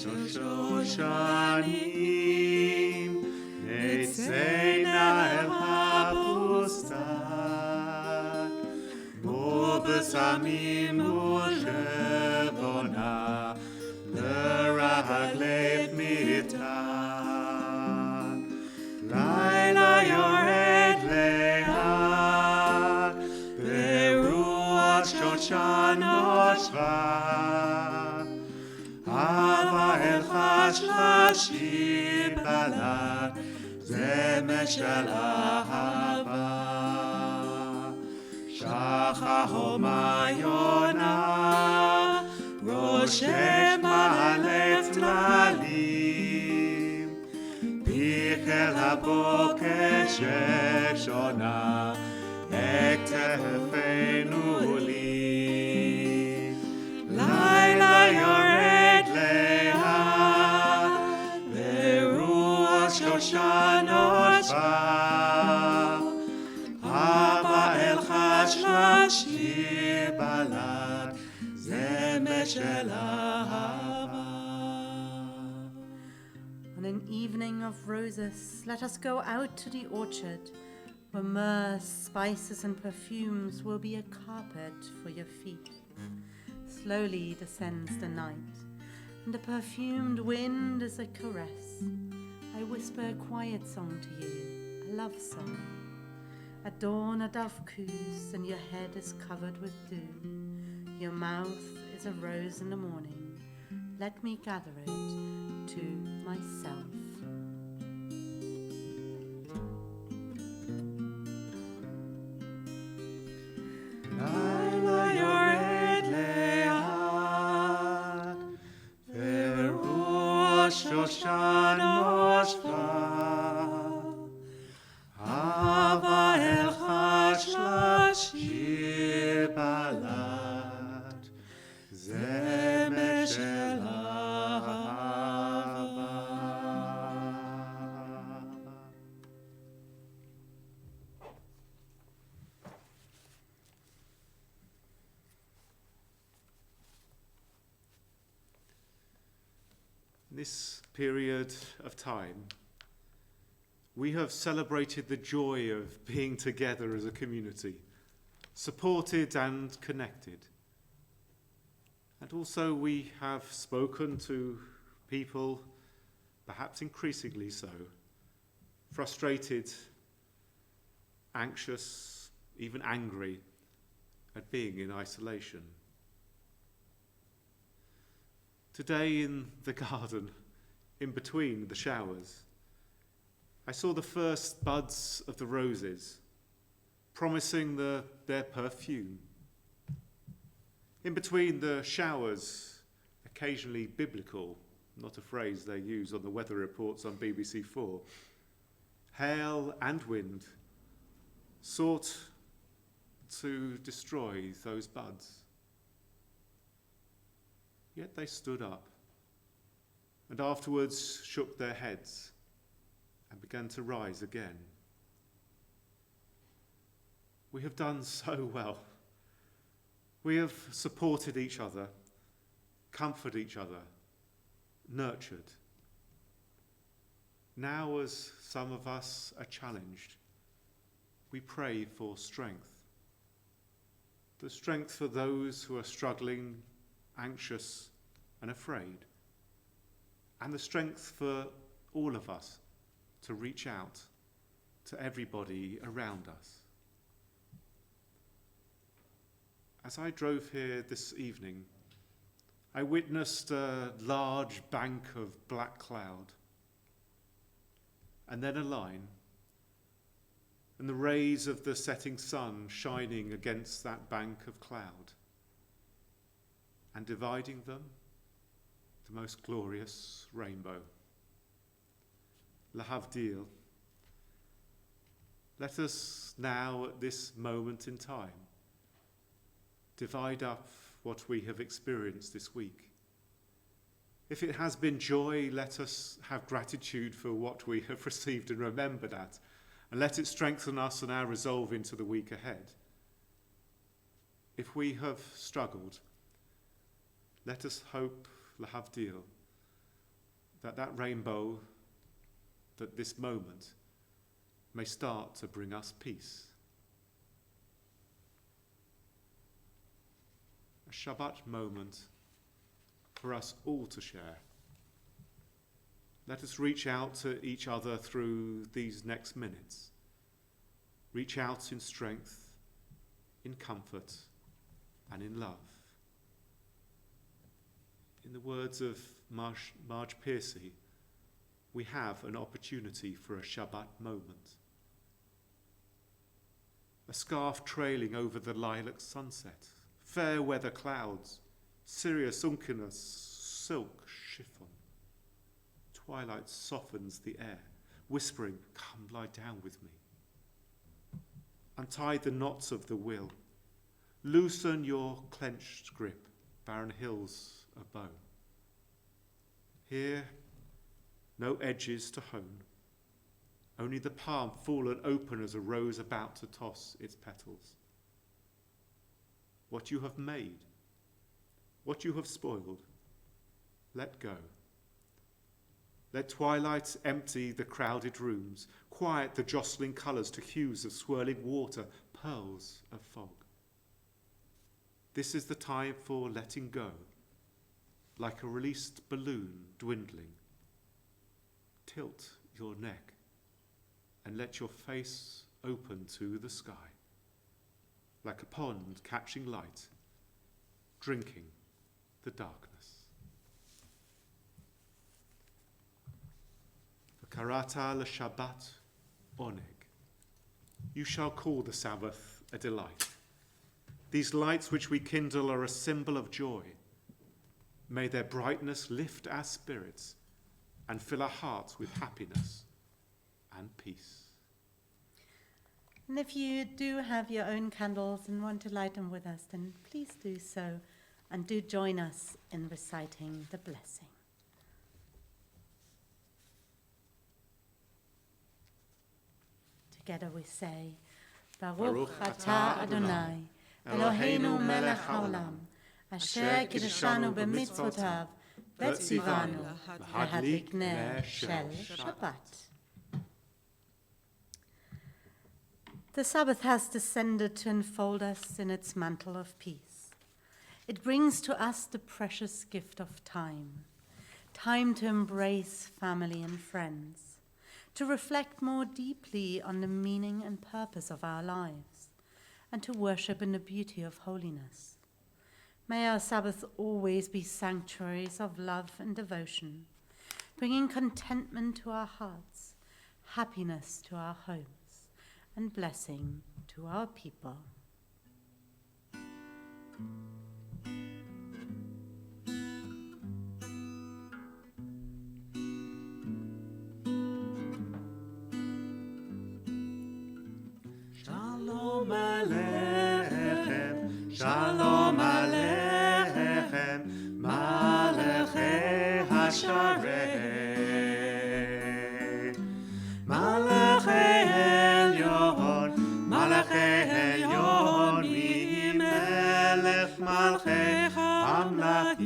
שושנים נצאנה אל הבוסתן, בו בשמים ושבונה לרגלי מטען. לילה יורד לאט ברוח שושן נושבה, אהבה אל חש לשיר בלט, זמר של אהבה. שחר יונה רושם מעלה צללים, פיך אל הבוקר ששונה כתפינו לי. לילה יורד לאט ברוח שושן נושבה, אהבה אל חש לשיר בלט, זמר של אהבה. On an evening of roses, let us go out to the orchard, where myrrh, spices and perfumes will be a carpet for your feet. Slowly descends the night, and the perfumed wind is a caress. I whisper a quiet song to you, a love song. At dawn a dove coos, and your head is covered with dew. Your mouth is a rose in the morning. Let me gather it to myself. לילה יורד לאט ברוח שושן נושבה, אהבה אל חש לשיר בלט, זמר של אהבה. This period of time, we have celebrated the joy of being together as a community, supported and connected. And also we have spoken to people, perhaps increasingly so, frustrated, anxious, even angry at being in isolation. Today in the garden, in between the showers, I saw the first buds of the roses, promising their perfume. In between the showers, occasionally biblical, not a phrase they use on the weather reports on BBC4, hail and wind sought to destroy those buds. Yet they stood up and afterwards shook their heads and began to rise again. We have done so well. We have supported each other, comforted each other, nurtured. Now, as some of us are challenged, we pray for strength. The strength for those who are struggling, anxious and afraid, and the strength for all of us to reach out to everybody around us. As I drove here this evening, I witnessed a large bank of black cloud, and then a line, and the rays of the setting sun shining against that bank of cloud, and dividing them, the most glorious rainbow. Lahavdil. Let us now, at this moment in time, divide up what we have experienced this week. If it has been joy, let us have gratitude for what we have received and remember that, and let it strengthen us and our resolve into the week ahead. If we have struggled, let us hope, Lahavdil, that rainbow, that this moment may start to bring us peace. A Shabbat moment for us all to share. Let us reach out to each other through these next minutes. Reach out in strength, in comfort, and in love. In the words of Marge Piercy, we have an opportunity for a Shabbat moment. A scarf trailing over the lilac sunset, fair weather clouds, Sirius Uncinus silk chiffon. Twilight softens the air, whispering, "Come lie down with me." Untie the knots of the will. Loosen your clenched grip, barren hills of bone. Here, no edges to hone, only the palm fallen open as a rose about to toss its petals. What you have made, what you have spoiled, let go. Let twilight empty the crowded rooms, quiet the jostling colours to hues of swirling water, pearls of fog. This is the time for letting go, like a released balloon dwindling. Tilt your neck and let your face open to the sky, like a pond catching light, drinking the darkness. Karata l'Shabbat oneg. You shall call the Sabbath a delight. These lights which we kindle are a symbol of joy. May their brightness lift our spirits and fill our hearts with happiness and peace. And if you do have your own candles and want to light them with us, then please do so, and do join us in reciting the blessing. Together we say, Baruch atah Adonai, Eloheinu melech haolam, asher kiddushanu b'mitzvotav, v'tzivanu lahadlik ner shel Shabbat. The Sabbath has descended to enfold us in its mantle of peace. It brings to us the precious gift of time to embrace family and friends, to reflect more deeply on the meaning and purpose of our lives, and to worship in the beauty of holiness. May our Sabbath always be sanctuaries of love and devotion, bringing contentment to our hearts, happiness to our homes, and blessing to our people. Shalom Aleichem, Shalom Aleichem, Malachei Hasharei, Malachei Elyon, Malachei Elyon, Melech Malchei Hamlachim,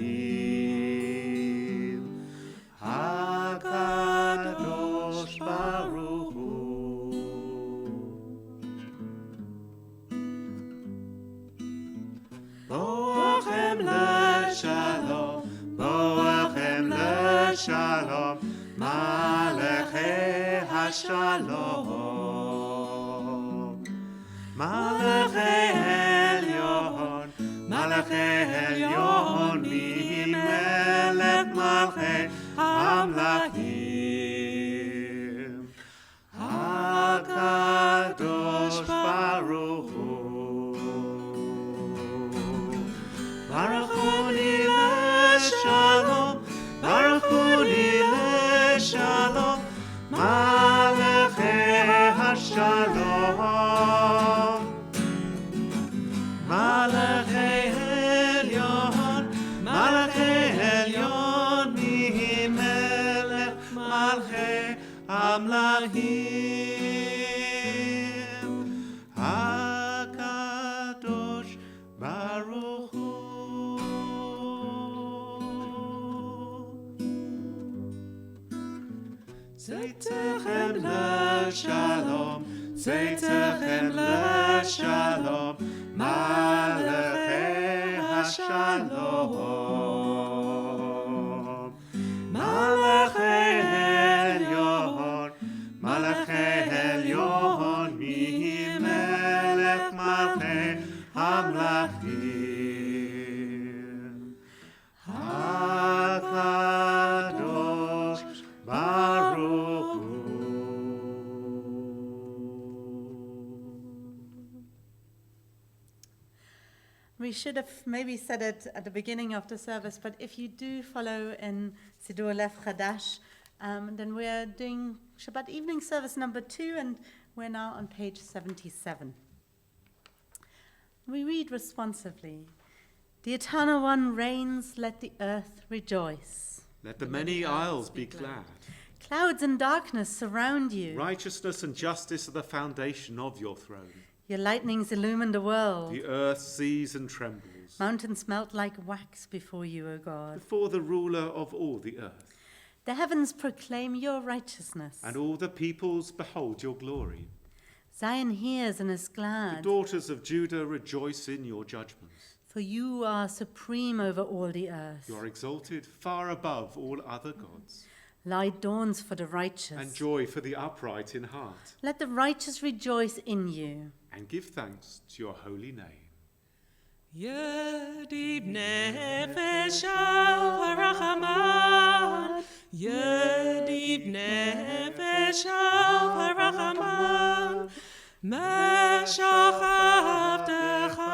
HaKadosh Baruch Hu. Boachem l'shalom, Boachem l'shalom, Malachei Hashalom, Malachei Elyon, Malachei Elyon, Melech Malchei Hamlachim, HaKadosh Baruch Hu. Baruchuni l'shalom, Baruchuni l'shalom, Malachei Hashalom, Malachei Elyon, Malachei Elyon, Melech Malchei Hamlachim, HaKadosh Baruch Hu. Tzeitzechem l'shalom, Tzeitzechem l'shalom, Malachei HaShalom. Malachei Elyon, Malachei Elyon, Mi Melech Malchei Hamlachim. HaKadosh Baruch Hu. We should have maybe said it at the beginning of the service, but if you do follow in Siddur Lev Chadash, then we're doing Shabbat evening service number 2, and we're now on page 77. We read responsively, "The Eternal One reigns, let the earth rejoice. Let the many isles be glad. Clouds and darkness surround you. Righteousness and justice are the foundation of your throne. Your lightnings illumine the world. The earth sees and trembles Mountains melt like wax before you, O God. before the ruler of all the earth. The heavens proclaim your righteousness. And all the peoples behold your glory. Zion hears and is The glad, daughters of Judah rejoice in your judgments. for you are supreme over all the earth. You are exalted far above all other gods. Light dawns for the righteous. And joy for the upright in heart. Let the righteous rejoice in you. And give thanks to your holy name. Yedib nefesh al harachaman, Yedib nefesh al harachaman, Meshach avdecha,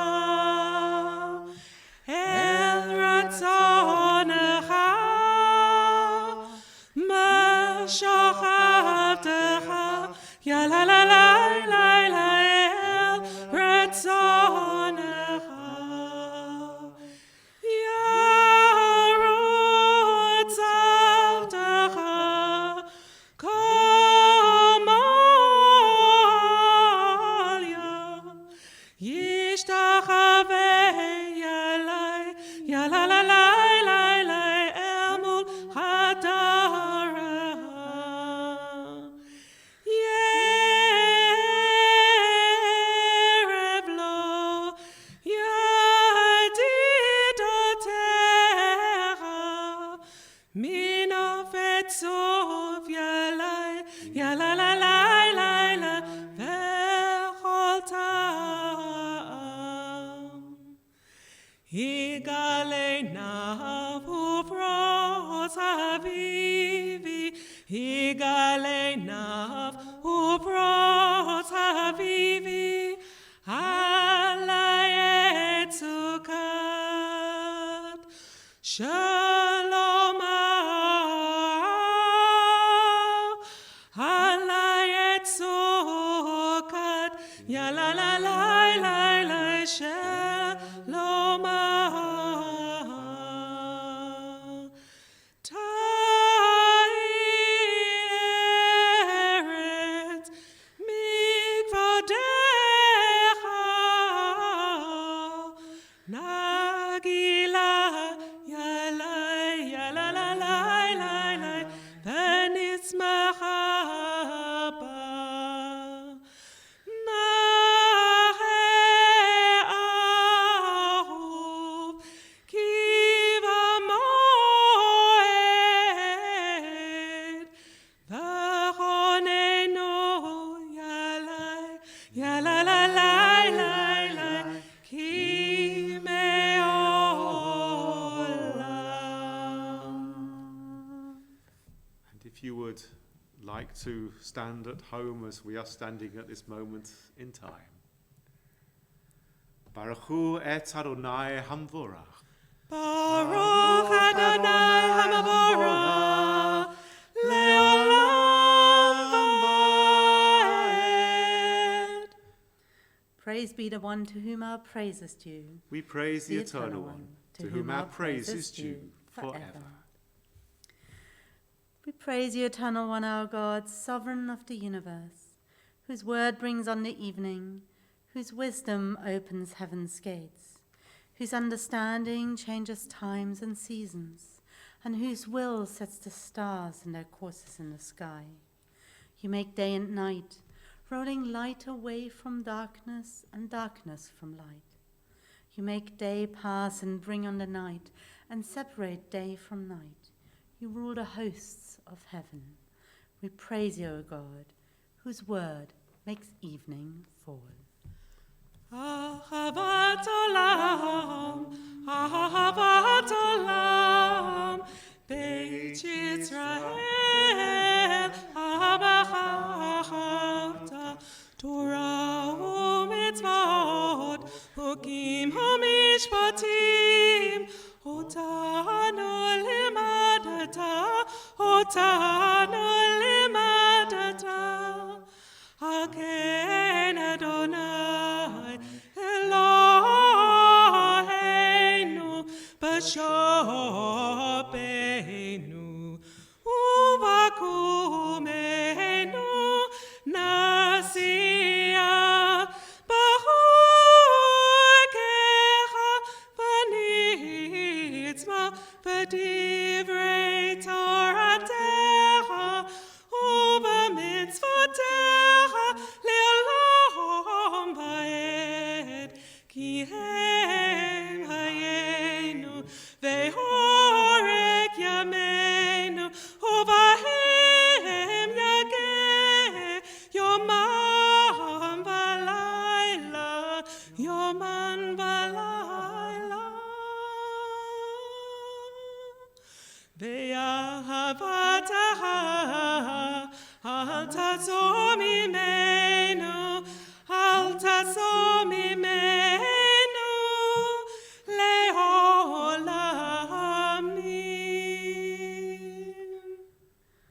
El ratzonecha, Meshach avdecha, Ya la la la la la El ratzonecha. Shalom alayet sukat ya la la la la la shalom ta'eret mikvodecha nagila to stand at home as we are standing at this moment in time. Baruch Hu et Adonai Hamvorach. Baruch Adonai Hamavorach Leolam Vaed. Praise be the one to whom our praise is due. We praise the Eternal One, to whom our praise is due forever. We praise you, Eternal One, our God, sovereign of the universe, whose word brings on the evening, whose wisdom opens heaven's gates, whose understanding changes times and seasons, and whose will sets the stars in their courses in the sky. You make day and night, rolling light away from darkness and darkness from light. You make day pass and bring on the night, and separate day from night. You rule the hosts of heaven. We praise you, O God, whose word makes evening fall. Ahavat olam, ahavat olam, Beit Yisrael, ahavta, Torah u'mitzvot, hukim u'mishpatim, otanu limadata, Hagen Adonai, Eloheinu, b'shobeinu, uvakumenu, nasiya, b'chukecha, v'nitzma, b'divrei Toratecha, u'b'mitzvotecha, le'olam va'ed, ki hem hayenu, ve'orek yameinu, u'vahem yageh, yomam v'layla, yoman v'layla. Ve'ahavataha, al tazor mimenu, al tazor mimenu, le'olamim.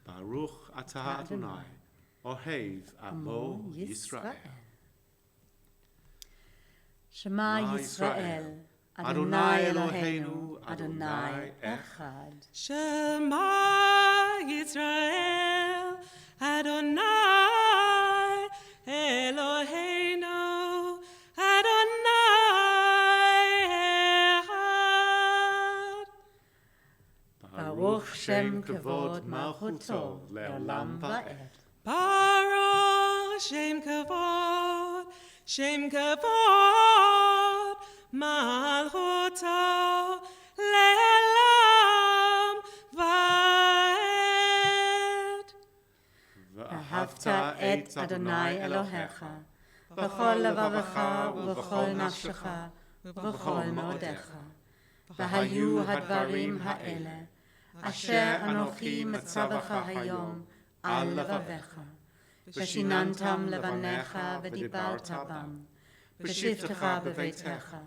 Baruch atah Adonai, Ohev Amo Yisrael. Shema Yisrael, Adonai Eloheinu, Adonai Echad. Shema Yisrael, Adonai Eloheinu, Adonai Echad. Baruch Shem Kavod Malchuto Le'olam Va'ed. Baruch Shem Kavod, Shem Kavod, Malchuto, Le'olam Va'ed. V'ahavta et Adonai Elohecha, v'chol levavecha u'v'chol nafshecha u'v'chol meodecha. V'hayu hadvarim ha'ele, asher anochi metzavecha hayom al levavecha. V'shinantam levanecha v'dibarta bam, v'shivtecha b'veitecha,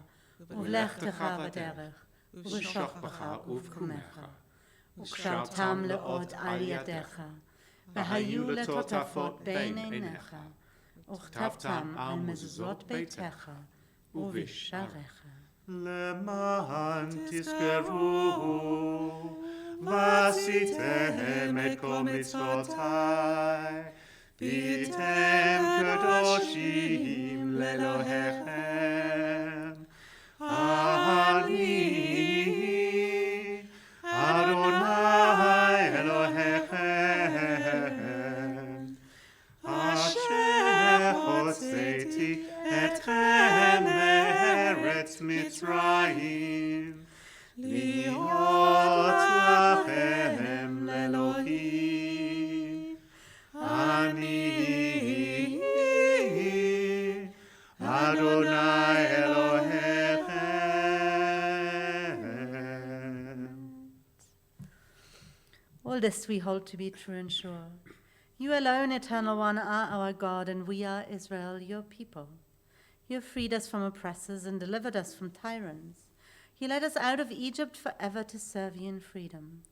u'v'lechtecha b'derech, u'v'shochbecha u'v'kumecha. U'kshavtam le'od al yadecha, v'hayu letotafot bein einecha, u'chtavtam al mezuzot beitecha, u'visharecha. למען תזכרו ועשיתם את כל מצוותיי, והייתם קדושים לאלוהיכם. אני אדוני אלוהיכם, אשר הוצאתי אתכם מארץ מצרים, להיות לכם לאלוהים. אני אדוני אלוהיכם. All this we hold to be true and sure. You alone, Eternal One, are our God, and we are Israel, your people. You have freed us from oppressors and delivered us from tyrants. You led us out of Egypt forever to serve you in freedom.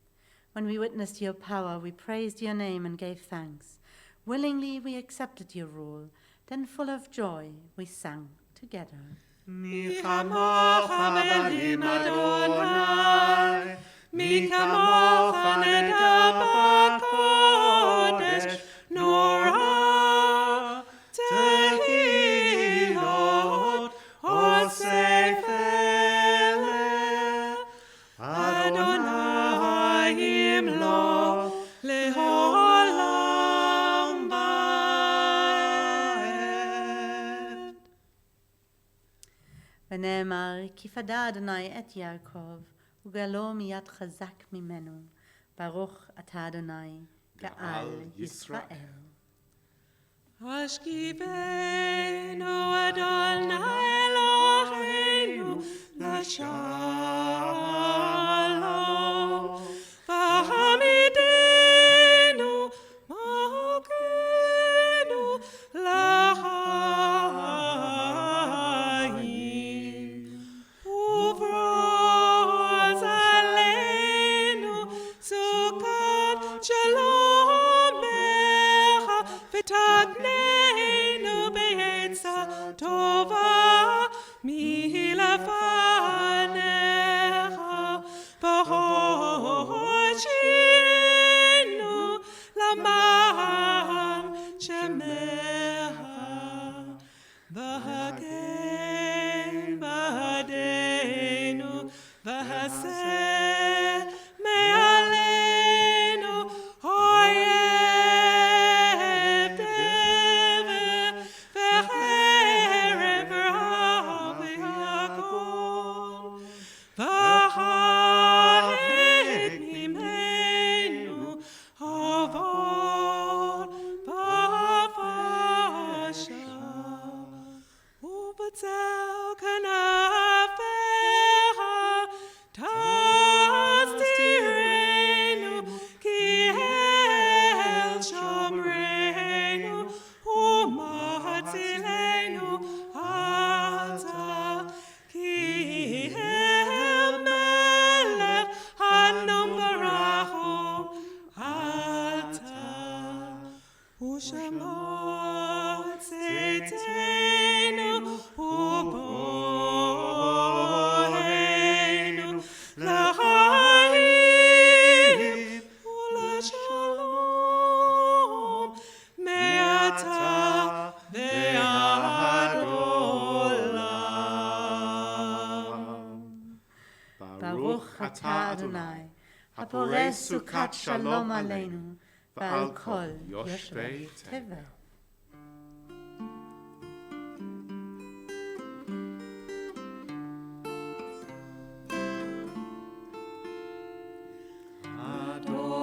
When we witnessed your power, we praised your name and gave thanks. Willingly we accepted your rule. Then full of joy we sang together. מי כמוך בנים אדוני, מי כמוך נדע בקודש נורא, תהילות עושי פלא, אדוני ונאמר, כי פדה אדוני את יעקב, וגאלו מיד חזק ממנו. ברוך אתה אדוני, גאל ישראל. השכיבנו אדוני אלוהינו לשלום, והעמידנו מלכנו לחיים, ופרוס עלינו סוכת שלומך, ותקננו בעצה טובה מלפניך, בהושיענו למען שמך, והגן בעדנו, והסר מעלינו אויב דבר, וחרב רע ויגון, והרג ממנו עוון בפשע, ובצל כנפיך תסתירנו, כי אל שומרנו ומצילנו אתה, כי אל מלך הנום ברחום אתה, ושמור צאתנו ובואנו לחיים ולשלום, מעתה ועד עולם. ברוך אתה אדוני, הפורס סוכת שלום עלינו, ועל כל יושבי תבל.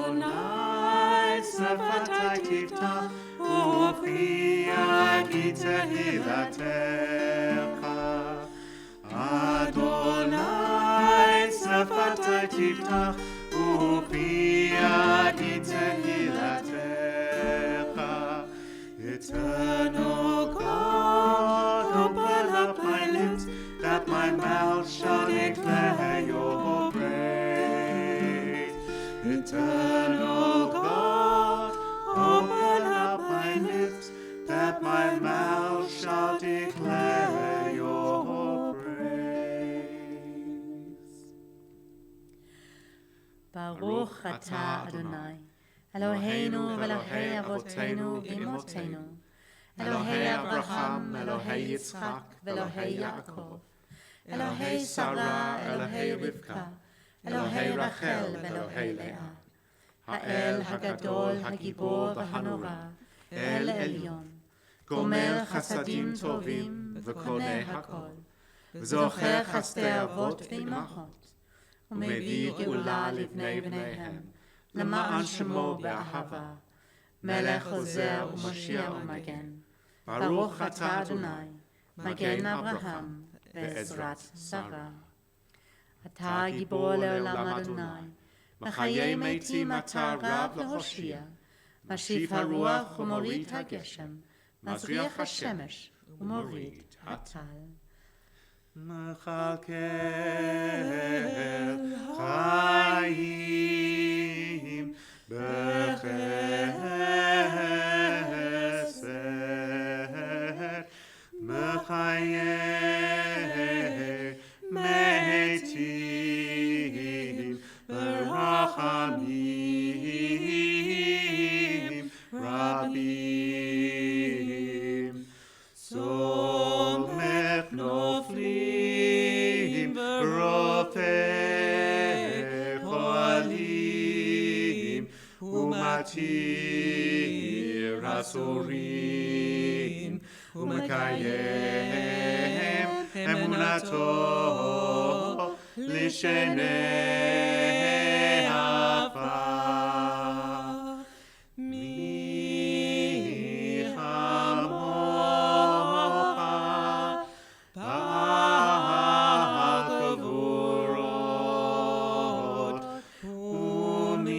Adonai Shabbat tiftach upi agite hilatecha. Adonai Shabbat tiftach upi agite hilatecha. Eternal God, open up my lips, that my mouth shall declare your praise. Eternal God, open up my lips, that my mouth shall declare your praise. ברוך אתה אדוני, אלוהינו ואלוהי אבותינו ואמותינו, אלוהי אברהם, אלוהי יצחק ואלוהי יעקב, אלוהי שרה, אלוהי רבקה, אלוהי רחל ואלוהי לאה, האל הגדול, הגיבור והנורא, אל עליון, גומל חסדים טובים וקונה הכל, וזוכר חסדי אבות ואמהות, ומביא גאולה לבני בניהם, למען שמו באהבה, מלך עוזר ומושיע ומגן. ברוך אתה אדוני, מגן אברהם ועזרת שרה. אתה גיבור לעולם אדוני, בחיי מתים אתה רב להושיע, משיב הרוח ומוריד הגשם, מזריח השמש ומוריד הטל. מחכה חיים בחסד, מחיה מתים ברחמים רבים. סומך נופלים ורופא חולים, ומתיר אסורים, ומקיים אמונתו לשני עפר. מי כמוך בגבורות ומי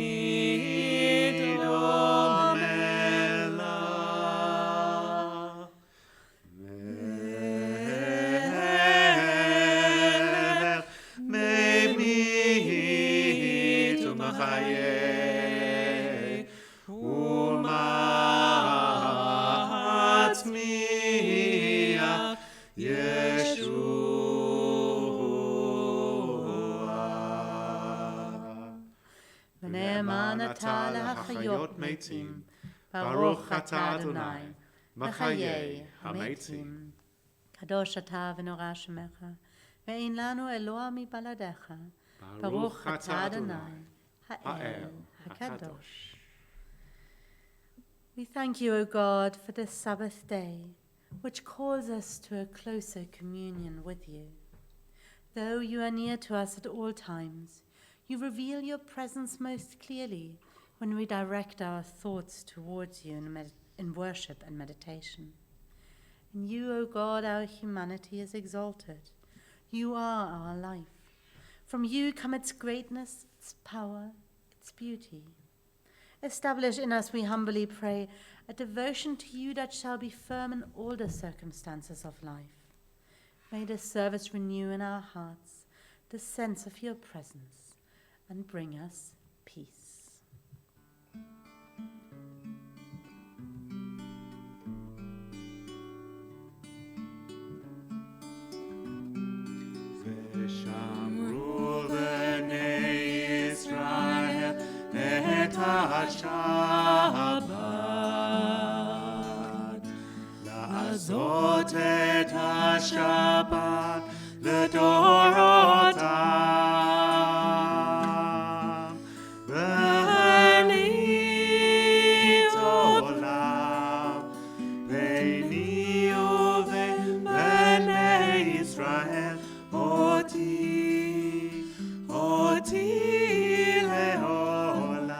דומה לה. מלך ממית ומחיה ומצמיח ישוע. ונאמן אתה להחיות מתים, ברוך אתה אדוני, מחיי המתים. קדוש אתה ונורא שמך, ואין לנו אלוה מבלעדיך. ברוך אתה אדוני, האל הקדוש. We thank you, O God, for this Sabbath day, which calls us to a closer communion with you. Though you are near to us at all times, you reveal your presence most clearly when we direct our thoughts towards you in worship and meditation. In you, O God, our humanity is exalted. You are our life. From you come its greatness, its power, its beauty. Establish in us, we humbly pray, a devotion to you that shall be firm in all the circumstances of life. May this service renew in our hearts the sense of your presence and bring us peace. ושמרו בני ישראל את השבת, לעשות את השבת לדורותם, ברית עולם ביני ובין בני ישראל, אותי לעולם.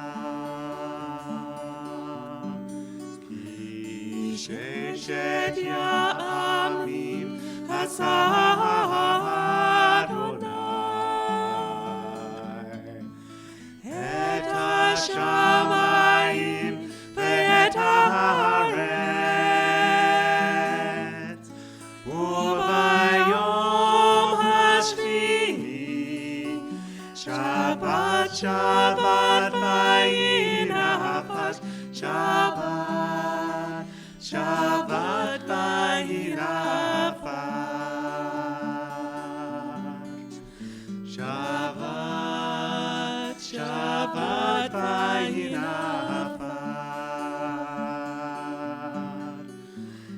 כי ששת ימים עשה אדוני את השמיים ואת הארץ, וביום השביעי שבת שבת וינפש, שבת שבת וינפש, שבת שבת וינפש,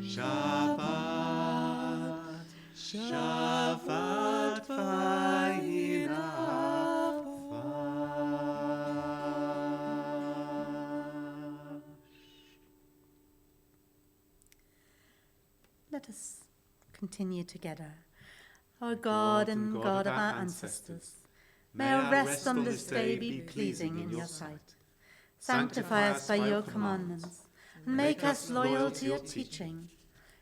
שבת שבת Let us continue together. Our God and God of our ancestors, may our rest on this day be pleasing in your sight. Sanctify us by your commandments, and make us loyal to your teaching.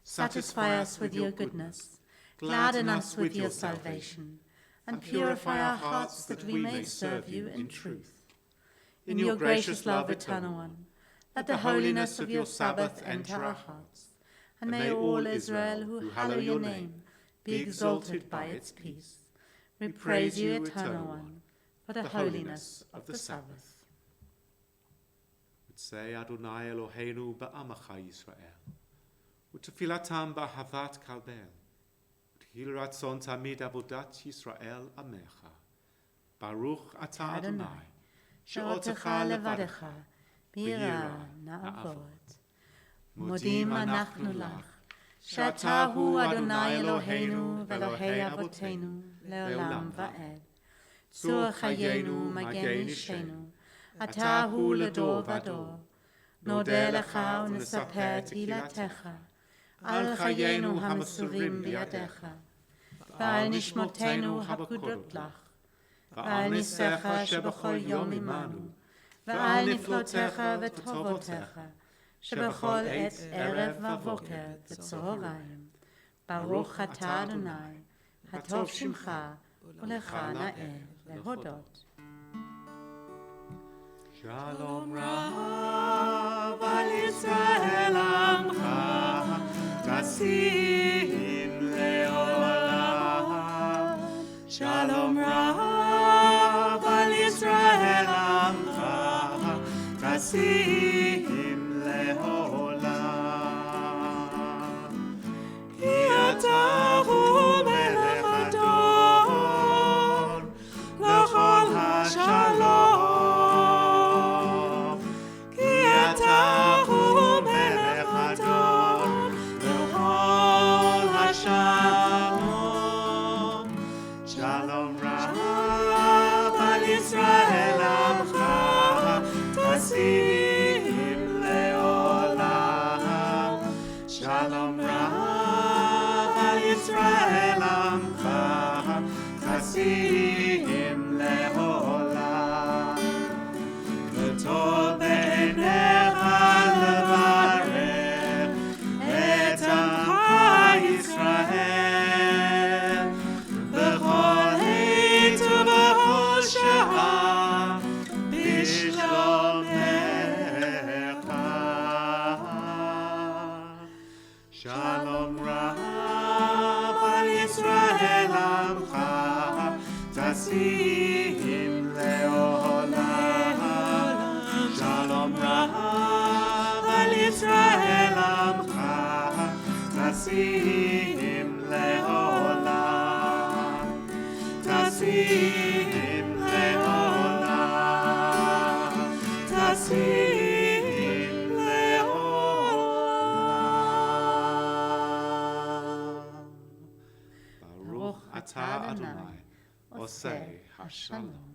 Satisfy us with your goodness, gladden us with your salvation, and purify our hearts that we may serve you in truth. In your gracious love, Eternal One, let the holiness of your Sabbath enter our hearts, and may all Israel who hallow your name be exalted by its peace. We praise you, Eternal One, for the holiness of the Sabbath. Say Adonai Eloheinu ba'amacha Yisrael, u'tefilatam ba'havat kalbel, u'tehil ratzon tamid avodat Yisrael amecha. Baruch atah Adonai, she'otecha levadecha, b'yira na'avod. Modim anachnu lach, שאתה הוא אדוני אלוהינו ואלוהי אבותינו לעולם ועד. צור חיינו מגן אישנו, אתה הוא לדור ודור. נודה לך ונספר תהילתך, על חיינו המסורים בידיך. ועל נשמותינו הפקודות לך, ועל ניסיך שבכל יום עמנו, ועל נפלאותיך וטובותיך, שבכל עת ערב ובוקר וצהריים. ברוך אתה אדוני, הטוב שמך, ולך נאה להודות. שלום רב על ישראל עמך, תשים לעולם. שלום רב על ישראל עמך, תשים לעולם. כי אתה הוא מלך אדון לכל השלום. ישראל עמך, תשים לעולם. שלום רב על ישראל עמך, תשים לעולם. וטוב בעיניך לברך את עמך ישראל, בכל עת ובכל שעה בשלומך. שלום רב על ישראל עמך, תשים לעולם. שלום רב על ישראל עמך, תשים לעולם. תשים לעולם, תשים לעולם. ברוך אתה אדוני, עושה השלום.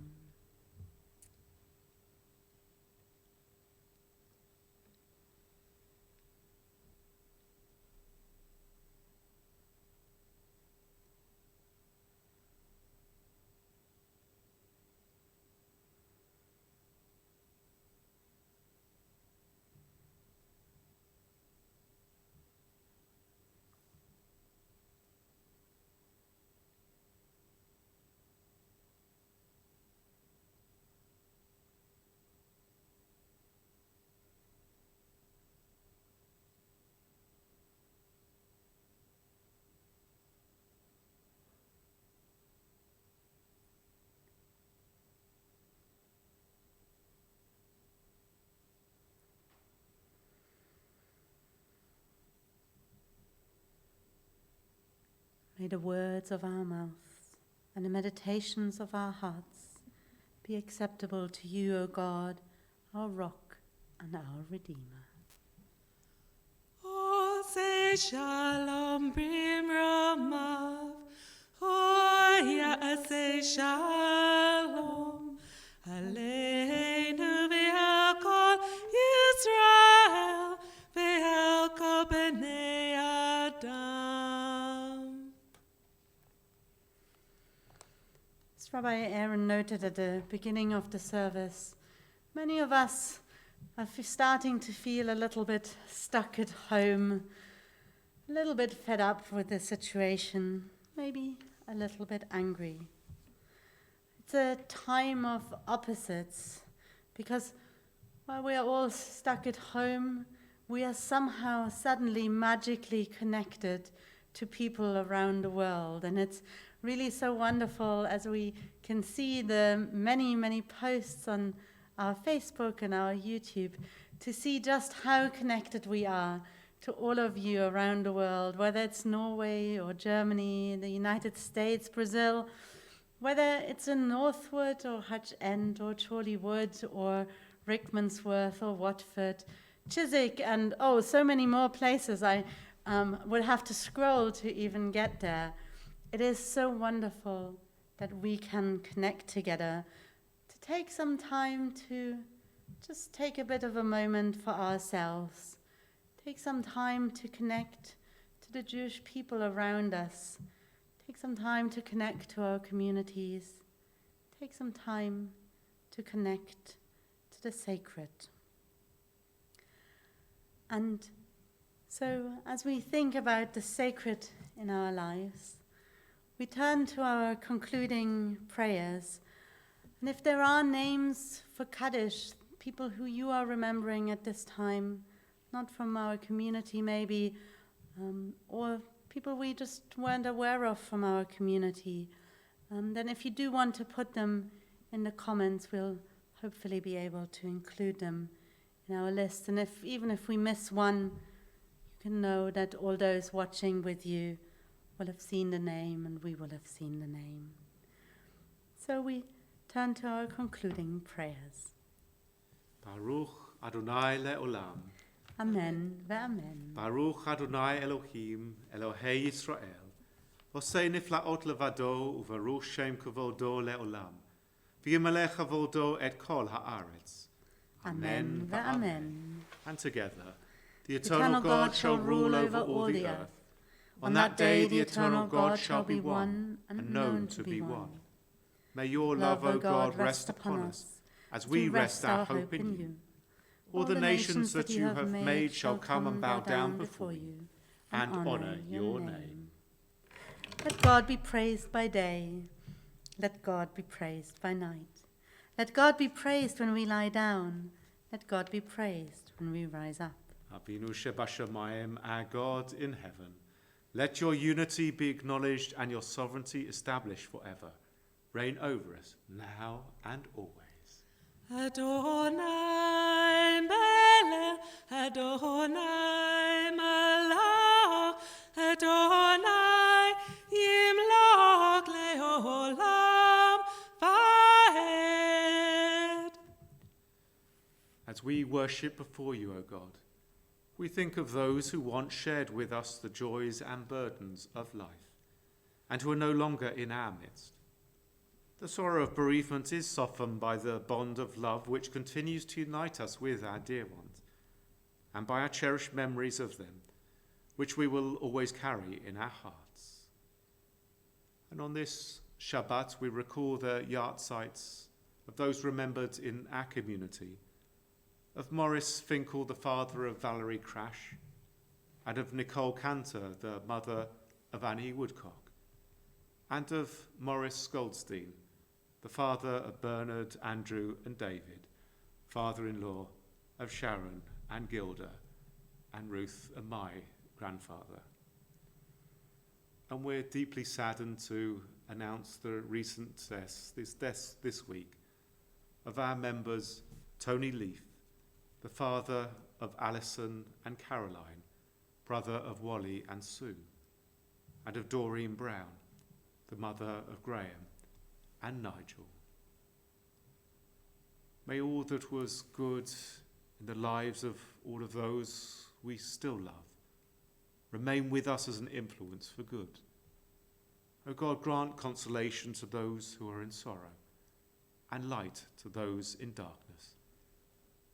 May the words of our mouths and the meditations of our hearts be acceptable to you, O God, our rock and our Redeemer. Say shalom b'ramav, oh say shalom aleinu v'al kol Yisrael v'al kol bnei Adam. As Rabbi Aaron noted at the beginning of the service, many of us are starting to feel a little bit stuck at home, a little bit fed up with the situation, maybe a little bit angry. It's a time of opposites, because while we are all stuck at home, we are somehow suddenly magically connected to people around the world. And it's really so wonderful as we can see the many, many posts on our Facebook and our YouTube to see just how connected we are to all of you around the world, whether it's Norway or Germany, the United States, Brazil, whether it's in Northwood or Hutch End or Chorley Wood or Rickmansworth or Watford, Chiswick, and so many more places. I would have to scroll to even get there. It is so wonderful that we can connect together, to take some time to just take a bit of a moment for ourselves, take some time to connect to the Jewish people around us, Take some time to connect to our communities. Take some time to connect to the sacred. And so, as we think about the sacred in our lives, we turn to our concluding prayers. And if there are names for Kaddish, people who you are remembering at this time, not from our community maybe, or people we just weren't aware of from our community, then if you do want to put them in the comments, we'll hopefully be able to include them in our list. And even if we miss one, you can know that all those watching with you will have seen the name, and we will have seen the name. So we turn to our concluding prayers. Baruch Adonai le'olam. Amen ve'amen. Baruch Adonai Elohim, Elohei Yisrael. Osei niflaot levado uvaruch shem kavodo le'olam. V'yimalech avodo et kol haaretz. Amen ve'amen. And together, the eternal God shall rule over all the earth. On that day the eternal God shall be one and known to be one. May your love, O God, rest upon us, as we rest our hope in you. All the nations that you have made shall come and bow down before you and honor your name. Let God be praised by day. Let God be praised by night. Let God be praised when we lie down. Let God be praised when we rise up. Avinu Shebashamayim, our God in heaven, let your unity be acknowledged and your sovereignty established forever. Reign over us now and always. Adonai melech, Adonai malach, Adonai yimloch leolam vaed. As we worship before you, O God, we think of those who once shared with us the joys and burdens of life, and who are no longer in our midst. The sorrow of bereavement is softened by the bond of love which continues to unite us with our dear ones, and by our cherished memories of them, which we will always carry in our hearts. And on this Shabbat, we recall the yahrzeits of those remembered in our community, of Maurice Finkel, the father of Valerie Crash, and of Nicole Cantor, the mother of Annie Woodcock, and of Maurice Goldstein, the father of Bernard, Andrew, and David, father-in-law of Sharon and Gilda, and Ruth and my grandfather. And we're deeply saddened to announce the recent death this week of our members Tony Leaf, the father of Alison and Caroline, brother of Wally and Sue, and of Doreen Brown, the mother of Graham and Nigel. May all that was good in the lives of all of those we still love remain with us as an influence for good. O God, grant consolation to those who are in sorrow and light to those in darkness.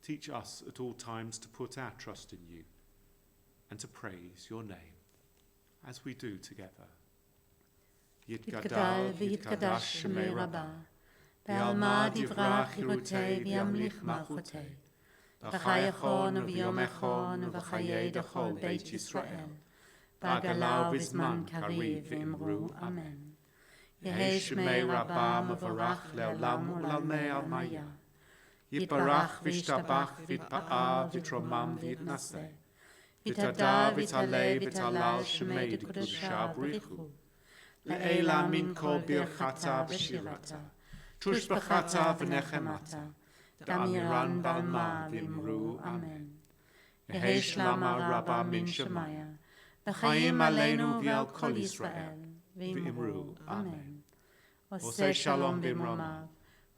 Teach us at all times to put our trust in you and to praise your name as we do together. Yitgadal v'yitgadash shemei Rabbah, Be'alma divrach chirutei v'yamlich malchutei, B'chayachon v'yomechon v'chayei dechol Beit Yisrael, B'agalau v'zman kariv v'imru Amen. Yehei shemei Rabbah mevorach le'olam u'lalmei almaya, Yitbarach v'yishtabach v'yitpa'ah v'yitromam v'yitnaseh, V'tada v'talei v'talal shemei d'kedusha b'richu, Le'ela min kol birchata v'shirata, Tushbachata v'nechemata, Damiran balma v'imru Amen. Yehei shlama Rabbah min Shemaya, V'chayim aleinu v'al kol Yisrael, v'imru Amen. Oseh shalom b'imromav,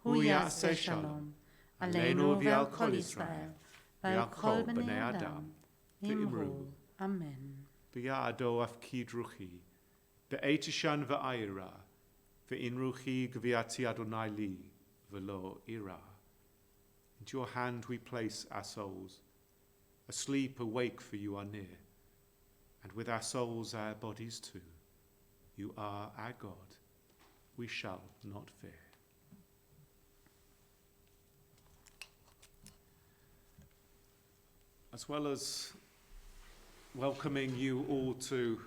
Hu ya'aseh shalom, Aleinu v'al kol Yisrael, v'al kol b'nei Adam, v'imru Amen. V'ya'ado af kidruchi, Ve'etishan ve'ayira, ve'inruchi gviati Adonai li, ve'lo ira. Into your hand we place our souls, asleep, awake, for you are near, and with our souls our bodies too. You are our God. We shall not fear. As well as welcoming you all to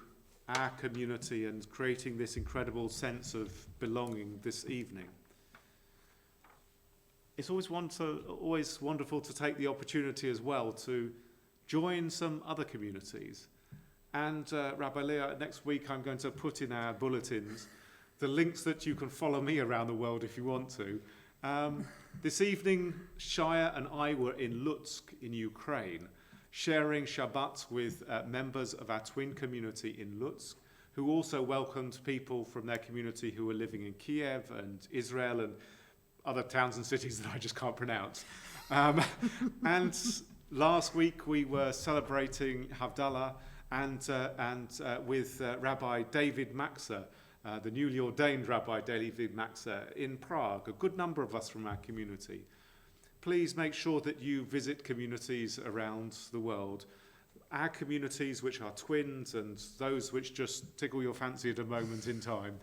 our community and creating this incredible sense of belonging this evening, it's always wonderful to take the opportunity as well to join some other communities. And Rabbi Leah, next week I'm going to put in our bulletins the links that you can follow me around the world if you want to. This evening, Shia and I were in Lutsk in Ukraine, sharing Shabbat with members of our twin community in Lutsk, who also welcomed people from their community who were living in Kiev and Israel and other towns and cities that I just can't pronounce. And last week we were celebrating Havdalah and with Rabbi David Maxa, the newly ordained Rabbi David Maxa in Prague, a good number of us from our community. Please make sure that you visit communities around the world. Our communities, which are twins, and those which just tickle your fancy at a moment in time.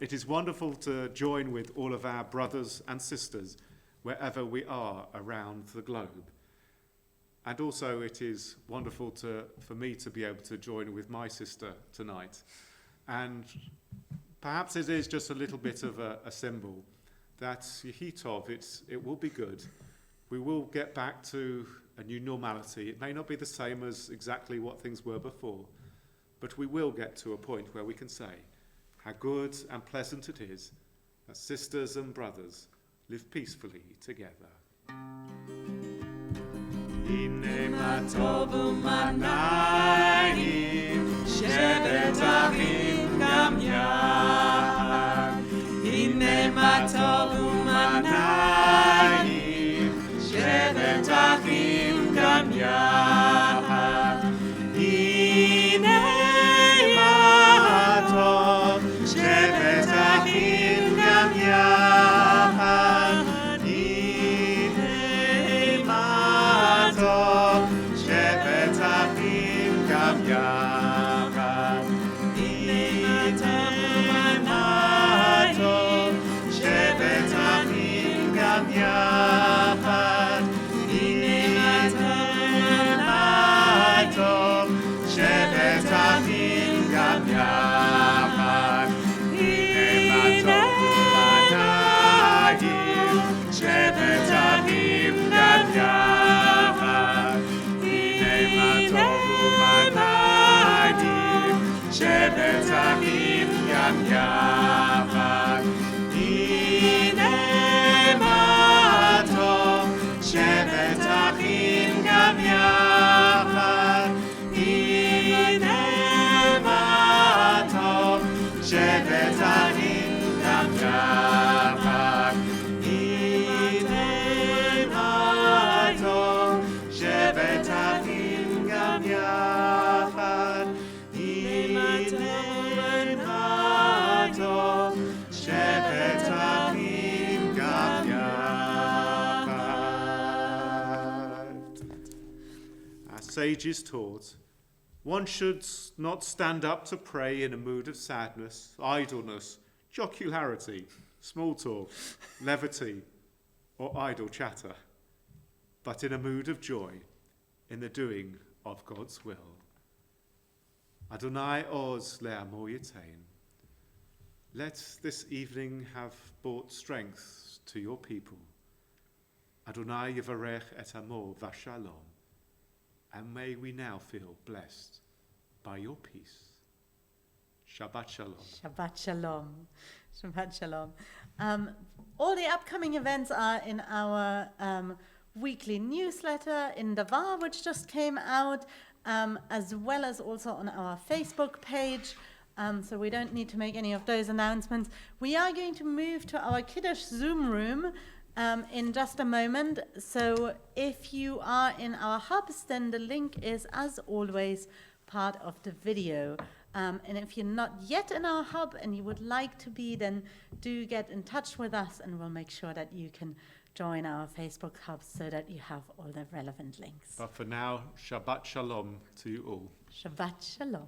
It is wonderful to join with all of our brothers and sisters wherever we are around the globe. And also it is wonderful for me to be able to join with my sister tonight. And perhaps it is just a little bit of a symbol that Yehitov, it will be good. We will get back to a new normality. It may not be the same as exactly what things were before, but we will get to a point where we can say how good and pleasant it is that sisters and brothers live peacefully together. Hine ma tov u'manayim, shevet achim gam yad. Hine ma tov u'manayim, shevet achim gam yad. Hine ma tov, shevet achim gam yad. Hine ma tov, shevet achim gam yad. Hine ma tov, shevet achim gam yad. Hine ma tov, shevet achim gam yad. Hine ma tov u'manayim, shevet achim gam yad. Hine ma tov u'manayim, shevet achim gam yad. Hine ma tov, shevet achim gam yad. Hine ma tov, shevet achim gam yad. Hine ma tov, shevet achim gam yad. Hine ma tov, shevet achim gam yad. Our sages taught, one should not stand up to pray in a mood of sadness, idleness, jocularity, small talk, levity, or idle chatter, but in a mood of joy, in the doing of God's will. Adonai oz le'amo yitain. Let this evening have brought strength to your people. Adonai yivarech et amo v'shalom. And may we now feel blessed by your peace. Shabbat shalom. Shabbat shalom. Shabbat shalom. All the upcoming events are in our weekly newsletter in Davar, which just came out, as well as also on our Facebook page. So we don't need to make any of those announcements. We are going to move to our Kiddush Zoom room in just a moment. So if you are in our hubs, then the link is, as always, part of the video. And if you're not yet in our hub and you would like to be, then do get in touch with us and we'll make sure that you can join our Facebook hub so that you have all the relevant links. But for now, Shabbat shalom to you all. Shabbat shalom.